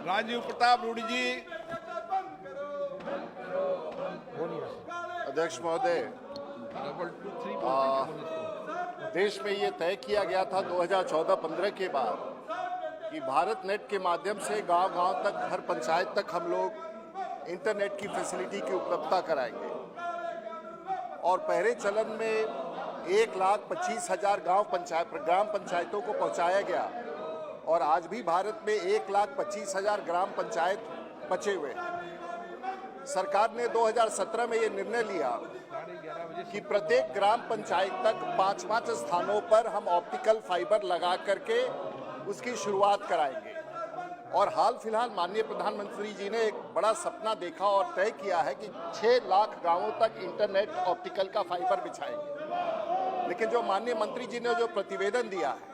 राजीव प्रताप रूडी जी। अध्यक्ष महोदय, देश में ये तय किया गया था 2014-15 के बाद कि भारत नेट के माध्यम से गांव-गांव तक, हर पंचायत तक हम लोग इंटरनेट की फैसिलिटी की उपलब्धता कराएंगे। और पहले चरण में 1,25,000 ग्राम पंचायतों को पहुंचाया गया और आज भी भारत में 1,25,000 ग्राम पंचायत बचे हुए हैं। सरकार ने 2017 में ये निर्णय लिया कि प्रत्येक ग्राम पंचायत तक 5-5 स्थानों पर हम ऑप्टिकल फाइबर लगा करके उसकी शुरुआत कराएंगे। और हाल फिलहाल माननीय प्रधानमंत्री जी ने एक बड़ा सपना देखा और तय किया है कि 6 लाख गांवों तक इंटरनेट ऑप्टिकल का फाइबर बिछाएंगे। लेकिन जो माननीय मंत्री जी ने जो प्रतिवेदन दिया है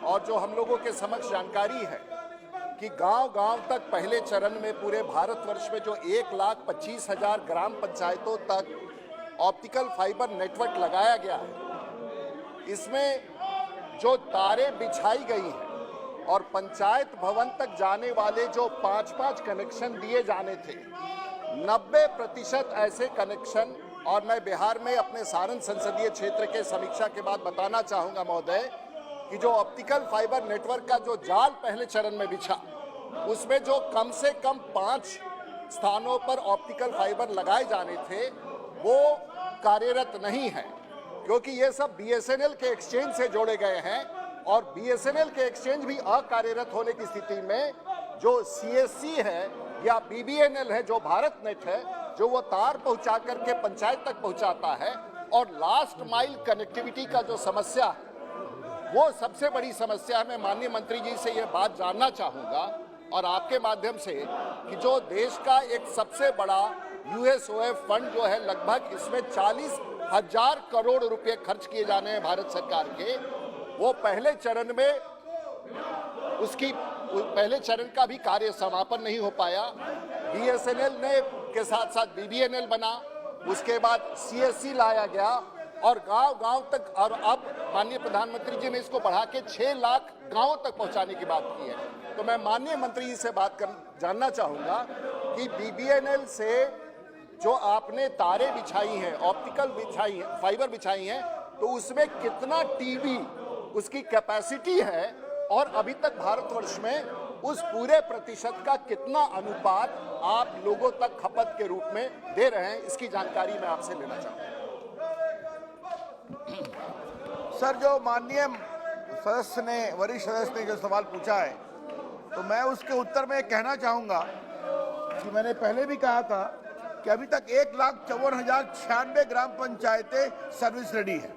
और जो हम लोगों के समक्ष जानकारी है कि गांव-गांव तक पहले चरण में पूरे भारतवर्ष में जो 1,25,000 ग्राम पंचायतों तक ऑप्टिकल फाइबर नेटवर्क लगाया गया है, इसमें जो तारें बिछाई गई हैं और पंचायत भवन तक जाने वाले जो 5-5 कनेक्शन दिए जाने थे, 90% ऐसे कनेक्शन, और मैं बिहार में अपने सारण संसदीय क्षेत्र के समीक्षा के बाद बताना चाहूँगा महोदय कि जो ऑप्टिकल फाइबर नेटवर्क का जो जाल पहले चरण में बिछा, उसमें जो कम से कम 5 स्थानों पर ऑप्टिकल फाइबर लगाए जाने थे वो कार्यरत नहीं है, क्योंकि ये सब बीएसएनएल के एक्सचेंज से जोड़े गए हैं और बीएसएनएल के एक्सचेंज भी अकार्यरत होने की स्थिति में जो सीएससी है या बीबीएनएल है, जो भारत नेट है, जो वो तार पहुंचा करके पंचायत तक पहुंचाता है, और लास्ट माइल कनेक्टिविटी का जो समस्या है वो सबसे बड़ी समस्या है। मैं माननीय मंत्री जी से ये बात जानना चाहूँगा और आपके माध्यम से कि जो देश का एक सबसे बड़ा यूएसओएफ फंड जो है, लगभग इसमें 40,000 करोड़ रुपए खर्च किए जाने हैं भारत सरकार के, वो पहले चरण में उसकी पहले चरण का भी कार्य समापन नहीं हो पाया। बीएसएनएल ने के साथ साथ बीबीएनएल बना, उसके बाद सीएससी लाया गया और गांव-गांव तक, और अब माननीय प्रधानमंत्री जी ने इसको बढ़ा के 6 लाख गांवों तक पहुंचाने की बात की है। तो मैं माननीय मंत्री जी से जानना चाहूँगा कि बीबीएनएल से जो आपने तारें बिछाई हैं, ऑप्टिकल बिछाई हैं, फाइबर बिछाई हैं, तो उसमें कितना टीबी उसकी कैपेसिटी है और अभी तक भारतवर्ष में उस पूरे प्रतिशत का कितना अनुपात आप लोगों तक खपत के रूप में दे रहे हैं, इसकी जानकारी मैं आपसे लेना चाहूँगा। सर, जो माननीय सदस्य ने, वरिष्ठ सदस्य ने जो सवाल पूछा है, तो मैं उसके उत्तर में कहना चाहूँगा कि मैंने पहले भी कहा था कि अभी तक 1,54,096 ग्राम पंचायतें सर्विस रेडी है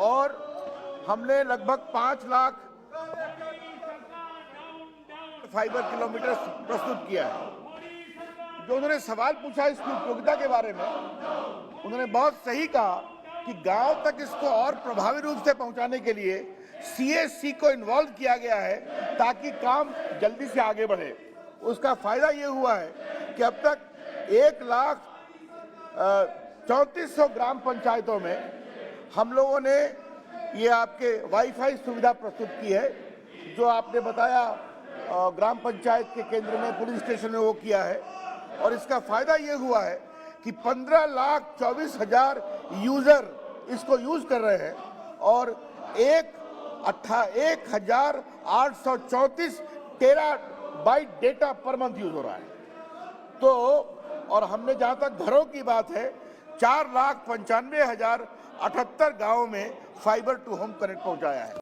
और हमने लगभग 5 लाख फाइबर किलोमीटर प्रस्तुत किया है। जो उन्होंने सवाल पूछा इसकी उपयोगिता के बारे में, उन्होंने बहुत सही कहा कि गांव तक इसको और प्रभावी रूप से पहुंचाने के लिए सीएससी को इन्वॉल्व किया गया है ताकि काम जल्दी से आगे बढ़े। उसका फायदा ये हुआ है कि अब तक 1,34,000 ग्राम पंचायतों में हम लोगों ने ये आपके वाईफाई सुविधा प्रस्तुत की है। जो आपने बताया ग्राम पंचायत के केंद्र में, पुलिस स्टेशन में वो किया है, और इसका फायदा ये हुआ है कि 15,24,000 यूजर इसको यूज कर रहे हैं और 1,834 terabyte data per month use हो रहा है। तो और हमने जहां तक घरों की बात है, 4,95,078 गांवों में फाइबर टू होम कनेक्ट पहुंचाया है।